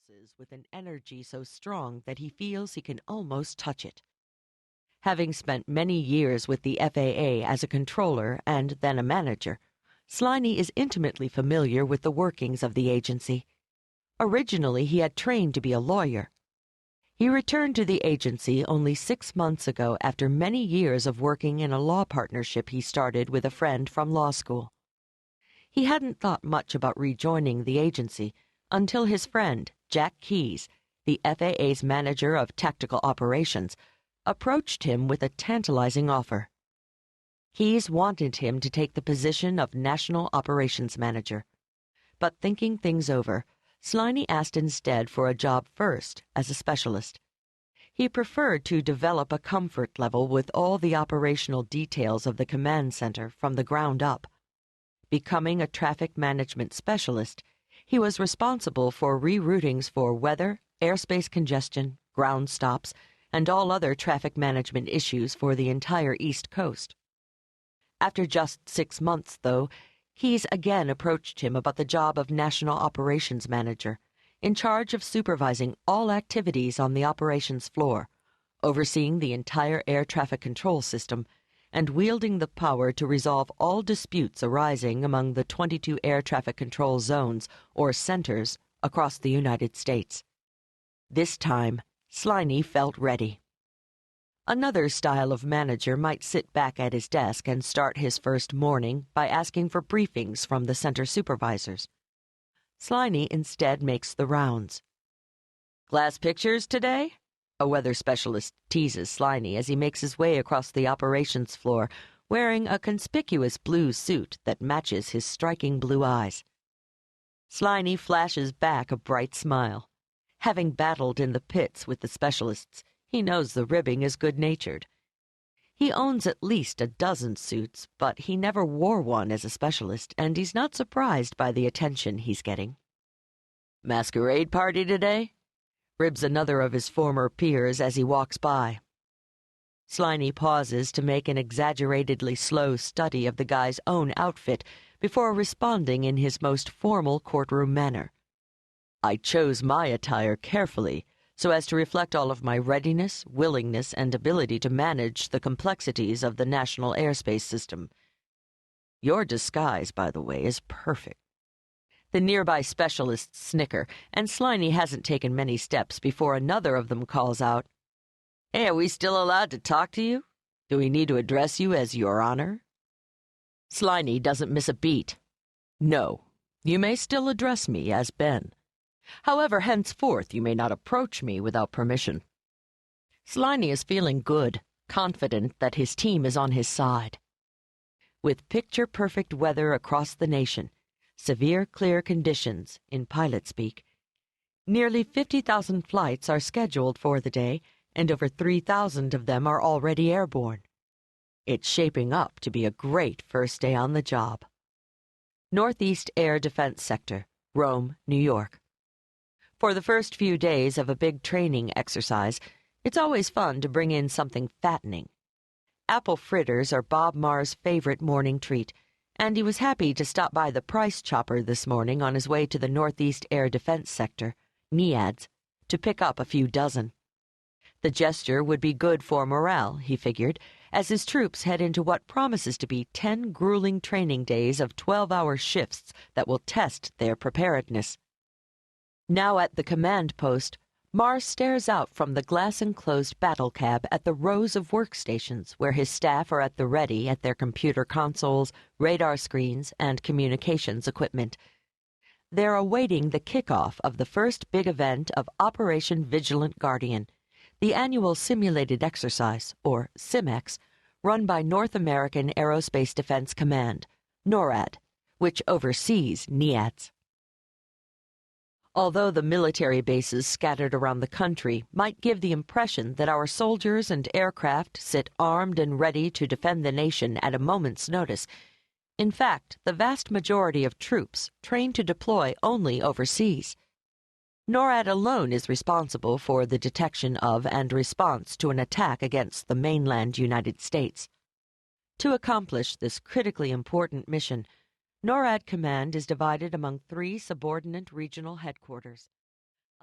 pulses with an energy so strong that he feels he can almost touch it. Having spent many years with the FAA as a controller and then a manager, Sliney is intimately familiar with the workings of the agency. Originally, he had trained to be a lawyer. He returned to the agency only 6 months ago after many years of working in a law partnership he started with a friend from law school. He hadn't thought much about rejoining the agency until his friend, Jack Keyes, the FAA's manager of tactical operations, approached him with a tantalizing offer. Keyes wanted him to take the position of National Operations Manager. But thinking things over, Sliney asked instead for a job first as a specialist. He preferred to develop a comfort level with all the operational details of the command center from the ground up. Becoming a traffic management specialist, he was responsible for reroutings for weather, airspace congestion, ground stops, and all other traffic management issues for the entire East Coast. After just 6 months, though, Keyes again approached him about the job of National Operations Manager, in charge of supervising all activities on the operations floor, overseeing the entire air traffic control system, and wielding the power to resolve all disputes arising among the 22 air traffic control zones, or centers, across the United States. This time, Sliney felt ready. Another style of manager might sit back at his desk and start his first morning by asking for briefings from the center supervisors. Sliney instead makes the rounds. "Glass pictures today?" a weather specialist teases Sliney as he makes his way across the operations floor, wearing a conspicuous blue suit that matches his striking blue eyes. Sliney flashes back a bright smile. Having battled in the pits with the specialists, he knows the ribbing is good-natured. He owns at least a dozen suits, but he never wore one as a specialist, and he's not surprised by the attention he's getting. "Masquerade party today?" ribs another of his former peers as he walks by. Sliney pauses to make an exaggeratedly slow study of the guy's own outfit before responding in his most formal courtroom manner. "I chose my attire carefully so as to reflect all of my readiness, willingness, and ability to manage the complexities of the national airspace system. Your disguise, by the way, is perfect." The nearby specialists snicker, and Sliney hasn't taken many steps before another of them calls out, "Hey, are we still allowed to talk to you? Do we need to address you as Your Honor?" Sliney doesn't miss a beat. "No, you may still address me as Ben. However, henceforth you may not approach me without permission." Sliney is feeling good, confident that his team is on his side. With picture-perfect weather across the nation, severe clear conditions, in pilot speak, nearly 50,000 flights are scheduled for the day, and over 3,000 of them are already airborne. It's shaping up to be a great first day on the job. Northeast Air Defense Sector, Rome, New York. For the first few days of a big training exercise, it's always fun to bring in something fattening. Apple fritters are Bob Marr's favorite morning treat, and he was happy to stop by the Price Chopper this morning on his way to the Northeast Air Defense Sector, NEADS, to pick up a few dozen. The gesture would be good for morale, he figured, as his troops head into what promises to be 10 grueling training days of 12-hour shifts that will test their preparedness. Now at the command post, Marr stares out from the glass-enclosed battle cab at the rows of workstations where his staff are at the ready at their computer consoles, radar screens, and communications equipment. They're awaiting the kickoff of the first big event of Operation Vigilant Guardian, the annual simulated exercise, or SIMEX, run by North American Aerospace Defense Command, NORAD, which oversees NEADS. Although the military bases scattered around the country might give the impression that our soldiers and aircraft sit armed and ready to defend the nation at a moment's notice, in fact, the vast majority of troops train to deploy only overseas. NORAD alone is responsible for the detection of and response to an attack against the mainland United States. To accomplish this critically important mission, NORAD Command is divided among 3 subordinate regional headquarters.